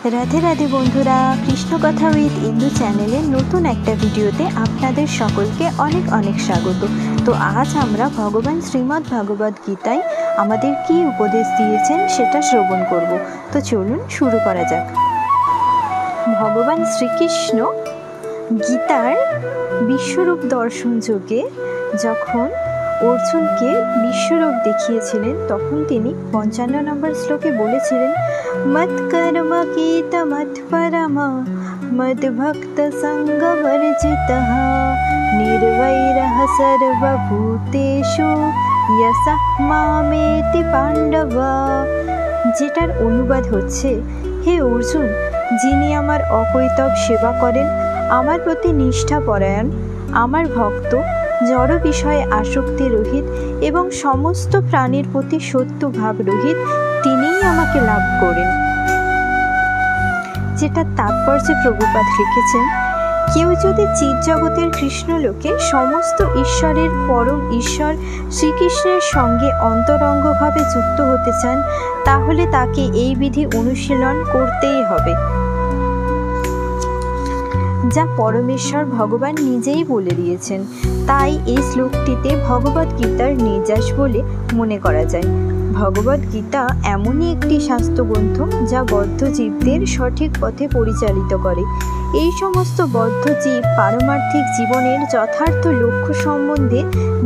রাধে রাধে বন্ধুরা, কৃষ্ণ কথা উইথ ইন্দু চ্যানেলের নতুন একটা ভিডিওতে আপনাদের সকলকে অনেক অনেক স্বাগত। তো আজ আমরা ভগবান শ্রীমদ্ ভগবদ গীতায় আমাদের কি উপদেশ দিয়েছেন সেটা শ্রবণ করব। তো চলুন শুরু করা যাক। ভগবান শ্রীকৃষ্ণ গীতার বিশ্বরূপ দর্শন যোগে যখন অর্জুনকে বিশ্বরূপ দেখিয়েছিলেন, তখন তিনি 55 নম্বর শ্লোকে বলেছিলেন, মত কর্ম গীত মত পরমা মদ ভক্ত সঙ্গ বর্জিতঃ নির্বৈরঃ সর্বভূতেষু ইয়সঃ মামেতি পাণ্ডব। যেটার অনুবাদ হচ্ছে, হে অর্জুন, যিনি আমার অকৈতব সেবা করেন, আমার প্রতি নিষ্ঠাপরায়ণ, আমার ভক্ত, জড় বিষয়ে আসক্তি রহিত এবং সমস্ত প্রাণীর প্রতি সত্য ভাব রহিত, তিনিই আমাকে লাভ করেন। যেটা তাৎপর্যে প্রভুপাদ লিখেছেন, কেউ যদি চিৎজগতের কৃষ্ণলোকে সমস্ত ঈশ্বরের পরম ঈশ্বর শ্রীকৃষ্ণের সঙ্গে অন্তরঙ্গভাবে যুক্ত হতে চান, তাহলে তাকে এই বিধি অনুশীলন করতেই হবে, যা পরমেশ্বর ভগবান নিজেই বলে দিয়েছেন। তাই এই শ্লোকটিতে ভগবদ গীতার নির্যাস বলে মনে করা যায়। ভগবদ গীতা এমনই একটি শাস্ত্রগ্রন্থ যা বদ্ধ জীবদের সঠিক পথে পরিচালিত করে। এই সমস্ত বদ্ধ জীব পারমার্থিক জীবনের যথার্থ লক্ষ্য সম্বন্ধে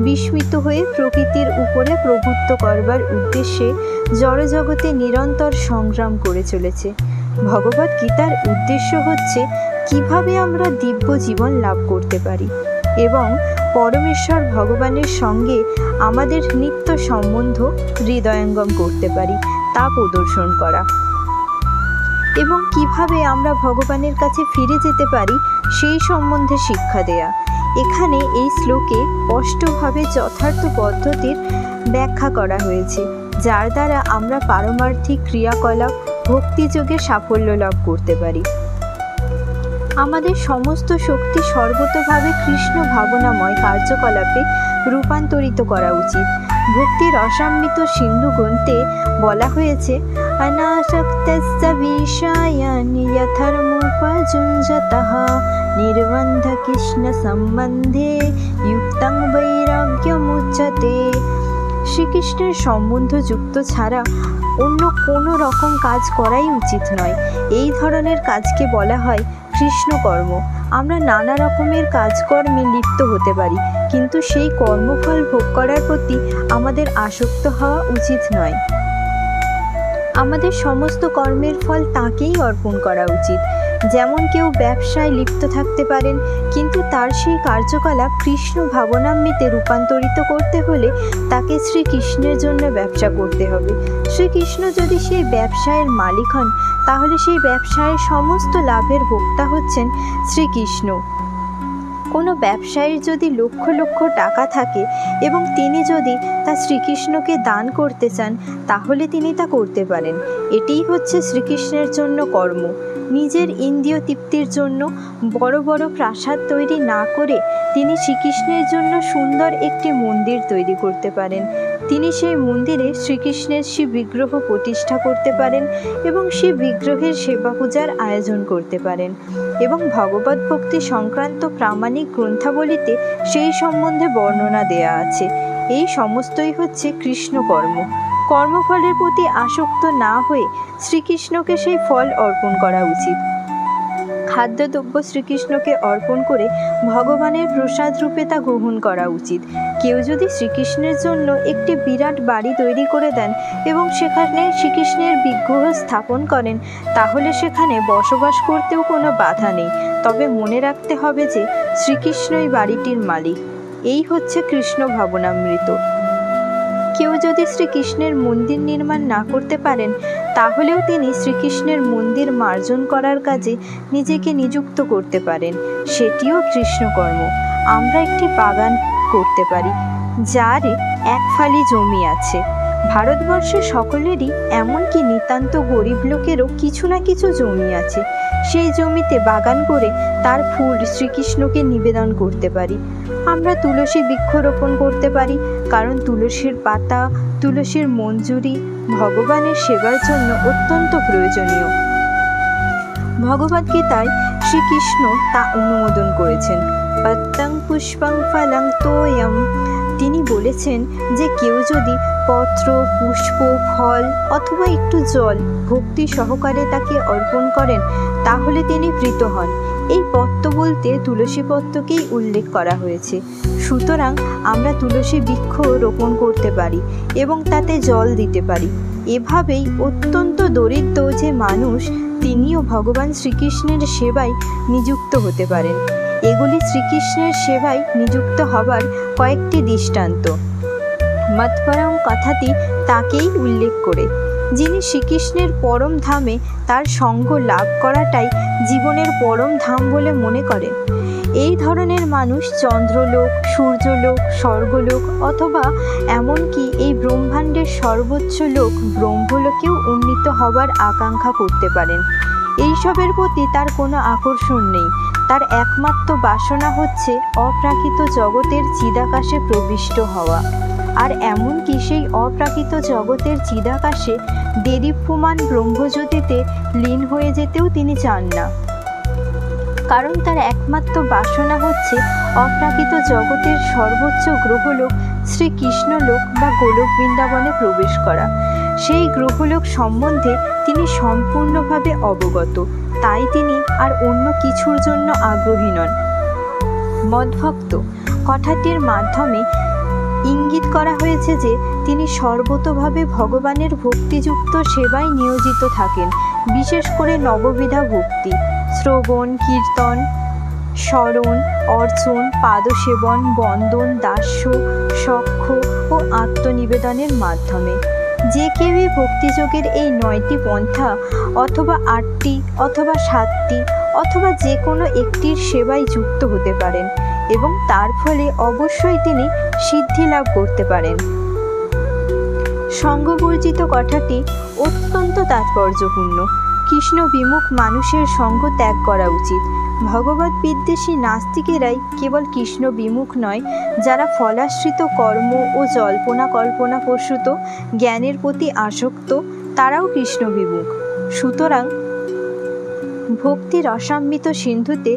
বিস্মিত হয়ে প্রকৃতির উপরে প্রভুত্ব করবার উদ্দেশ্যে জড়জগতে নিরন্তর সংগ্রাম করে চলেছে। ভগবদ গীতার উদ্দেশ্য হচ্ছে কিভাবে আমরা দিব্য জীবন লাভ করতে পারি এবং পরমেশ্বর ভগবানের সঙ্গে আমাদের নিত্য সম্বন্ধ হৃদয়ঙ্গম করতে পারি তা প্রদর্শন করা, এবং কিভাবে আমরা ভগবানের কাছে ফিরে যেতে পারি সেই সম্বন্ধে শিক্ষা দেয়া। এখানে এই শ্লোকে স্পষ্টভাবে যথার্থ পদ্ধতির ব্যাখ্যা করা হয়েছে, যার দ্বারা আমরা পারমার্থিক ক্রিয়াকলাপ ভক্তিযোগে সাফল্য লাভ করতে পারি। আমাদের সমস্ত শক্তি সর্বতোভাবে কৃষ্ণ ভাবনাময় কার্যকলাপে রূপান্তরিত করা উচিত। ভক্তির অসাম্মিত সিন্ধু গ্রন্থে বলা হয়েছে, অনাসক্তস্য বিষয়ান যথর্মোপযুঞ্জতঃ নির্বন্ধ কৃষ্ণ সম্বন্ধে যুক্তং বৈরাগ্যমুচ্যতে। শ্রীকৃষ্ণের সম্বন্ধযুক্ত ছাড়া অন্য কোনো রকম কাজ করাই উচিত নয়। এই ধরনের কাজকে বলা হয় কৃষ্ণকর্ম। আমরা নানা রকমের কাজকর্মে লিপ্ত হতে পারি, কিন্তু সেই কর্মফল ভোগ করার প্রতি আমাদের আসক্ত হওয়া উচিত নয়। আমাদের সমস্ত কর্মের ফল তাঁকেই অর্পণ করা উচিত। যেমন কেউ ব্যবসায় লিপ্ত থাকতে পারেন, কিন্তু তার সেই কার্যকলাপ কৃষ্ণ ভাবনামৃতে রূপান্তরিত করতে হলে তাকে শ্রীকৃষ্ণের জন্য ব্যবসা করতে হবে। শ্রীকৃষ্ণ যদি সেই ব্যবসায়ের মালিক হন, তাহলে সেই ব্যবসায়ের সমস্ত লাভের ভোক্তা হচ্ছেন শ্রীকৃষ্ণ। কোনো ব্যবসায়ীর যদি লক্ষ লক্ষ টাকা থাকে এবং তিনি যদি তা শ্রীকৃষ্ণকে দান করতে চান, তাহলে তিনি তা করতে পারেন। এটিই হচ্ছে শ্রীকৃষ্ণের জন্য কর্ম। নিজের ইন্দ্রিয় তৃপ্তির জন্য বড় বড় প্রাসাদ তৈরি না করে তিনি শ্রীকৃষ্ণের জন্য সুন্দর একটি মন্দির তৈরি করতে পারেন। তিনি সেই মন্দিরে শ্রীকৃষ্ণের সেই বিগ্রহ প্রতিষ্ঠা করতে পারেন এবং সেই বিগ্রহের সেবা পূজার আয়োজন করতে পারেন, এবং ভগবত ভক্তি সংক্রান্ত প্রামাণিক গ্রন্থাবলীতে সেই সম্বন্ধে বর্ণনা দেয়া আছে। এই সমস্তই হচ্ছে কৃষ্ণকর্ম। কর্মফলের প্রতি আসক্ত না হয়ে শ্রীকৃষ্ণকে সেই ফল অর্পণ করা উচিত। খাদ্যদ্রব্য শ্রীকৃষ্ণকে অর্পণ করে ভগবানের প্রসাদ রূপে তা গ্রহণ করা উচিত। কেউ যদি শ্রীকৃষ্ণের জন্য একটি বিরাট বাড়ি তৈরি করে দেন এবং সেখানে শ্রীকৃষ্ণের বিগ্রহ স্থাপন করেন, তাহলে সেখানে বসবাস করতেও কোনো বাধা নেই। তবে মনে রাখতে হবে যে শ্রীকৃষ্ণই বাড়িটির মালিক। এই হচ্ছে কৃষ্ণ ভাবনামৃত। কেউ যদি শ্রীকৃষ্ণের মন্দির নির্মাণ না করতে পারেন, তাহলেও তিনি শ্রীকৃষ্ণের মন্দির মার্জন করার কাজে নিজেকে নিযুক্ত করতে পারেন। সেটিও কৃষ্ণকর্ম। আমরা একটি বাগান করতে পারি, যার এক ফালি জমি আছে। ভারতবর্ষের সকলেরই, এমনকি নিতান্ত গরিব লোকেরও কিছু না কিছু জমি আছে। সেই জমিতে বাগান করে তার ফুল শ্রীকৃষ্ণকে নিবেদন করতে পারি। আমরা তুলসী বৃক্ষরোপণ করতে পারি, কারণ তুলসীর পাতা, তুলসীর মঞ্জুরি ভগবানের সেবার জন্য অত্যন্ত প্রয়োজনীয়। ভগবদ্গীতায় শ্রীকৃষ্ণ তা অনুমোদন করেছেন। পত্তং পুষ্পং ফলং তোয়ম, তিনি বলেছেন যে কেউ যদি পত্র, পুষ্প, ফল অথবা একটু জল ভক্তি সহকারে তাকে অর্পণ করেন তাহলে তিনি প্রীত হন। এই পত্র বলতে তুলসী পত্রকেই উল্লেখ করা হয়েছে। সুতরাং আমরা তুলসী বৃক্ষ রোপণ করতে পারি এবং তাতে জল দিতে পারি। এভাবেই অত্যন্ত দরিদ্র যে মানুষ তিনিও ভগবান শ্রীকৃষ্ণের সেবায় নিযুক্ত হতে পারেন। এগুলি শ্রীকৃষ্ণের সেবায় নিযুক্ত হবার কয়েকটি দৃষ্টান্ত। মৎপরম কথাটি তাকেই উল্লেখ করে, যিনি শ্রীকৃষ্ণের পরম ধামে তার সঙ্গ লাভ করাটাই জীবনের পরম ধাম বলে মনে করেন। এই ধরনের মানুষ চন্দ্রলোক, সূর্যলোক, স্বর্গলোক অথবা এমনকি এই ব্রহ্মাণ্ডের সর্বোচ্চ লোক ব্রহ্মলোকেও উন্নীত হবার আকাঙ্ক্ষা করতে পারেন। এইসবের প্রতি তার কোনো আকর্ষণ নেই। তার একমাত্র বাসনা হচ্ছে অপ্রাকৃত জগতের চিদাকাশে প্রবিষ্ট হওয়া, আর এমনকি সেই অপ্রাকৃত জগতের চিদাকাশে দেদীপ্যমান ব্রহ্মজ্যোতিতে লীন হয়ে যেতেও তিনি চান না। কারণ তার একমাত্র বাসনা হচ্ছে অপ্রাকৃত জগতের সর্বোচ্চ গ্রহলোক শ্রীকৃষ্ণলোক বা গোলক বৃন্দাবনে প্রবেশ করা। সেই গ্রহলোক সম্বন্ধে তিনি সম্পূর্ণভাবে অবগত, তাই তিনি আর অন্য কিছুর জন্য আগ্রহী নন। মদ্ভক্ত কথাটির মাধ্যমে ইঙ্গিত করা হয়েছে যে তিনি সর্বতোভাবে ভগবানের ভক্তিযুক্ত সেবায় নিয়োজিত থাকেন। বিশেষ করে নববিধা ভক্তি, শ্রবণ, কীর্তন, স্মরণ, অর্চন, পাদসেবন, বন্দন, দাস্য, সখ্য ও আত্মনিবেদনের মাধ্যমে। যে কেউই ভক্তিযোগের এই 9টি পন্থা অথবা 8টি অথবা 7টি অথবা যে কোনো একটির সেবায় যুক্ত হতে পারেন এবং তার ফলে অবশ্যই তিনি সিদ্ধি লাভ করতে পারেন। সঙ্গবর্জিত কথাটি অত্যন্ত তাৎপর্যপূর্ণ। কৃষ্ণ বিমুখ মানুষের সঙ্গ ত্যাগ করা উচিত। ভগবত বিদ্বেষী নাস্তিকেরাই কেবল কৃষ্ণ বিমুখ নয়, যারা ফলাশ্রিত কর্ম ও জল্পনা কল্পনা প্রসূত জ্ঞানের প্রতি আসক্ত তারাও কৃষ্ণ বিমুখ। সুতরাং ভক্তি রসামৃত সিন্ধুতে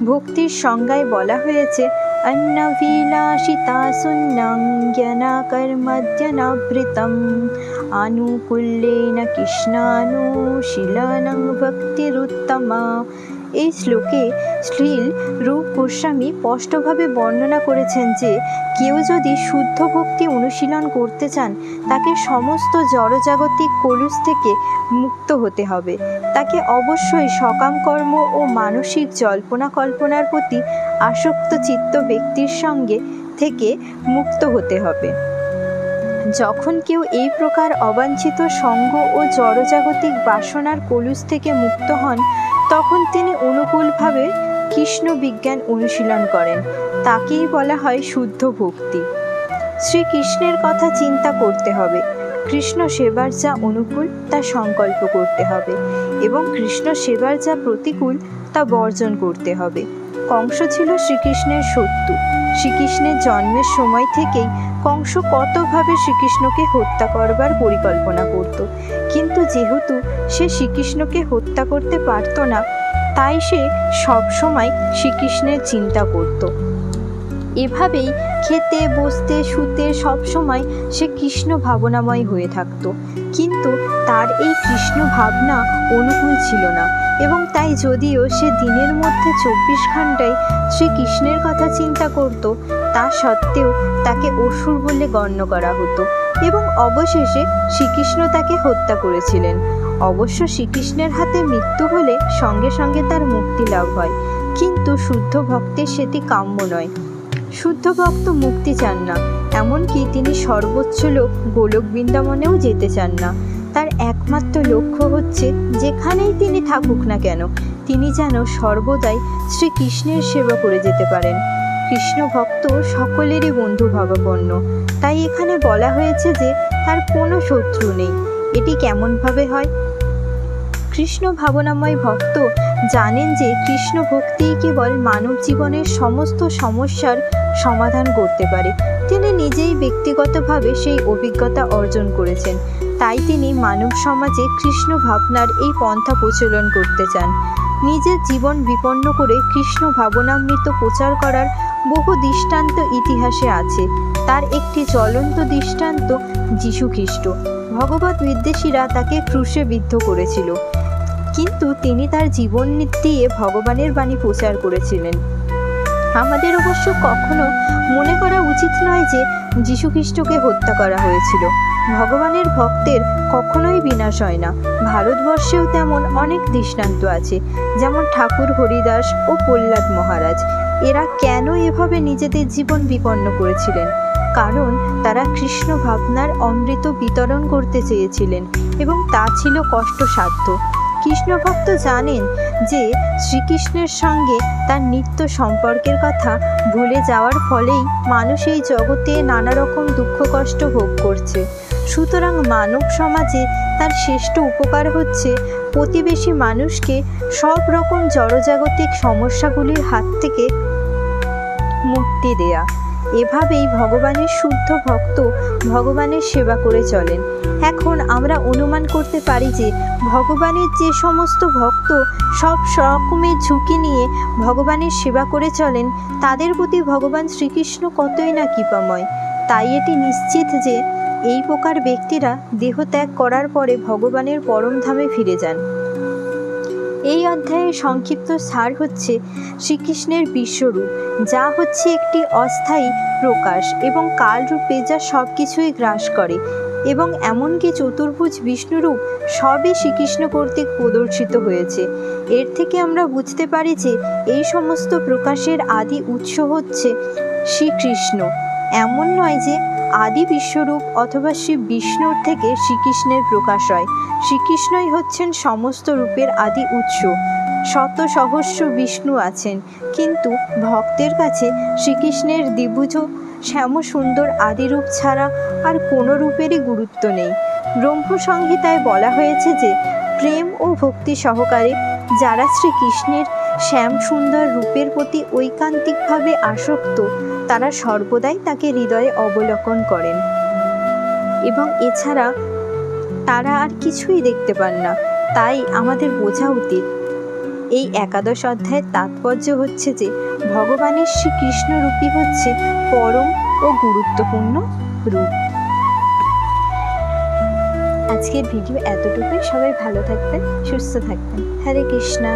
ভক্তির সংজ্ঞায় বলা হয়েছে অন্নভিলাষিতা শূন্যং জ্ঞানাকর্মধ্যনাবৃতম আনুকূল্যেন কৃষ্ণানুশীলনং ভক্তিরুত্তমা। এই শ্লোকে শ্রীল রূপ গোস্বামী স্পষ্টভাবে বর্ণনা করেছেন যে কেউ যদি শুদ্ধ ভক্তি অনুশীলন করতে চান তাকে সমস্ত জড়জাগতিক কলুষ থেকে মুক্ত হতে হবে। তাকে অবশ্যই সকাম কর্ম ও মানসিক জল্পনা কল্পনার প্রতি আসক্ত চিত্ত ব্যক্তির সঙ্গে থেকে মুক্ত হতে হবে। যখন কেউ এই প্রকার অবাঞ্ছিত সঙ্গ ও জড়জাগতিক বাসনার কলুষ থেকে মুক্ত হন তখন তিনি অনুকূলভাবে কৃষ্ণ বিজ্ঞান অনুশীলন করেন। তাকেই বলা হয় শুদ্ধ ভক্তি। শ্রীকৃষ্ণের কথা চিন্তা করতে হবে, কৃষ্ণ সেবার যা অনুকূল তা সংকল্প করতে হবে এবং কৃষ্ণ সেবার যা প্রতিকূল তা বর্জন করতে হবে। কংস ছিল শ্রীকৃষ্ণের শত্রু। শ্রীকৃষ্ণের জন্মের সময় থেকেই কংস কতভাবে শ্রীকৃষ্ণকে হত্যা করবার পরিকল্পনা করত, কিন্তু যেহেতু সে শ্রীকৃষ্ণকে হত্যা করতে পারত না তাই সে সবসময় শ্রীকৃষ্ণের চিন্তা করত। এভাবেই খেতে, বসতে, শুতে সবসময় সে কৃষ্ণ ভাবনাময় হয়ে থাকত। কিন্তু তার এই কৃষ্ণ ভাবনা অনুকূল ছিল না এবং তাই যদিও সে দিনের মধ্যে 24 ঘন্টায় শ্রীকৃষ্ণের কথা চিন্তা করত তা সত্ত্বেও তাকে অসুর বলে গণ্য করা হতো এবং অবশেষে শ্রীকৃষ্ণ তাকে হত্যা করেছিলেন। অবশ্য শ্রীকৃষ্ণের হাতে মৃত্যু হলে সঙ্গে সঙ্গে তার মুক্তি লাভ হয়, কিন্তু শুদ্ধ ভক্তের সেটি কাম্য নয়। শুদ্ধ ভক্ত মুক্তি চান না, এমনকি তিনি সর্বোচ্চ লোক গোলক বৃন্দাবনেও যেতে চান না। তার একমাত্র লক্ষ্য হচ্ছে যেখানেই তিনি থাকুক না কেন তিনি যেন সর্বদাই শ্রীকৃষ্ণের সেবা করে যেতে পারেন। কৃষ্ণ ভক্ত সকলেরই বন্ধু ভাবাপন্ন, তাই এখানে বলা হয়েছে যে তার কোনো শত্রু নেই। এটি কেমনভাবে হয়? কৃষ্ণ ভাবনাময় ভক্ত জানেন যে কৃষ্ণ ভক্তিই কেবল মানব জীবনের সমস্ত সমস্যার সমাধান করতে পারে। তিনি নিজেই ব্যক্তিগতভাবে সেই অভিজ্ঞতা অর্জন করেছেন, তাই তিনি মানব সমাজে কৃষ্ণ ভাবনার এই পন্থা প্রচলন করতে চান। নিজের জীবন বিপন্ন করে কৃষ্ণ ভাবনামৃত প্রচার করার বহু দৃষ্টান্ত ইতিহাসে আছে। তার একটি জ্বলন্ত দৃষ্টান্ত যীশুখ্রিস্ট। ভগবত বিদ্বেষীরা তাকে ক্রুশে বিদ্ধ করেছিল, কিন্তু তিনি তার জীবন দিয়ে ভগবানের বাণী প্রচার করেছিলেন। আমাদের অবশ্য কখনো মনে করা উচিত নয় যে যীশুখ্রিস্টকে হত্যা করা হয়েছিল। ভগবানের ভক্তের কখনোই বিনাশ হয় না। ভারতবর্ষেও তেমন অনেক দৃষ্টান্ত আছে, যেমন ঠাকুর হরিদাস ও প্রহ্লাদ মহারাজ। এরা কেন এভাবে নিজেদের জীবন বিপন্ন করেছিলেন? কারণ তারা কৃষ্ণ ভাবনার অমৃত বিতরণ করতে চেয়েছিলেন এবং তা ছিল কষ্টসাধ্য। কৃষ্ণ ভক্ত জানেন যে শ্রীকৃষ্ণের সঙ্গে তার নিত্য সম্পর্কের কথা ভুলে যাওয়ার ফলেই মানুষ এই জগতে নানা রকম দুঃখ কষ্ট ভোগ করছে। সুতরাং মানব সমাজে তার শ্রেষ্ঠ উপকার হচ্ছে প্রতিবেশী মানুষকে সব রকম জড়জাগতিক সমস্যাগুলির হাত থেকে মুক্তি দেয়া। এভাবেই ভগবানের শুদ্ধ ভক্ত ভগবানের সেবা করে চলেন। এখন আমরা অনুমান করতে পারি যে ভগবানের যে সমস্ত ভক্ত সব রকমের ঝুঁকি নিয়ে ভগবানের সেবা করে চলেন, তাদের প্রতি ভগবান শ্রীকৃষ্ণ কতই না কৃপাময়। তাই এটি নিশ্চিত যে এই প্রকার ব্যক্তিরা দেহত্যাগ করার পরে ভগবানের পরমধামে ফিরে যান। এই অধ্যায়ের সংক্ষিপ্ত সার হচ্ছে শ্রীকৃষ্ণের বিশ্বরূপ, যা হচ্ছে একটি অস্থায়ী প্রকাশ এবং কালরূপে যা সব কিছুই গ্রাস করে, এবং এমনকি চতুর্ভুজ বিষ্ণুরূপ সবই শ্রীকৃষ্ণ কর্তৃক প্রদর্শিত হয়েছে। এর থেকে আমরা বুঝতে পারি যে এই সমস্ত প্রকাশের আদি উৎস হচ্ছে শ্রীকৃষ্ণ। এমন নয় যে আদি বিশ্বরূপ অথবা শ্রী বিষ্ণুর থেকে শ্রীকৃষ্ণের প্রকাশ হয়। শ্রীকৃষ্ণই হচ্ছেন সমস্ত রূপের আদি উৎস। শত সহস্র বিষ্ণু আছেন, কিন্তু ভক্তের কাছে শ্রীকৃষ্ণের দ্বিভুজ শ্যামসুন্দর আদিরূপ ছাড়া আর কোনো রূপেরই গুরুত্ব নেই। ব্রহ্মসংহিতায় বলা হয়েছে যে প্রেম ও ভক্তি সহকারে যারা শ্রীকৃষ্ণের শ্যামসুন্দর রূপের প্রতি ঐকান্তিকভাবে আসক্ত, তারা সর্বদাই তাকে হৃদয়ে অবলোকন করেন এবং এছাড়া তারা আর কিছুই দেখতে পান না। তাই আমাদের বোঝা উচিত এই একাদশ অধ্যায়ের তাৎপর্য হচ্ছে যে ভগবানের শ্রীকৃষ্ণ রূপই হচ্ছে পরম ও গুরুত্বপূর্ণ রূপ। আজকের ভিডিও এতটুকুই। সবাই ভালো থাকবেন, সুস্থ থাকবেন। হরে কৃষ্ণা।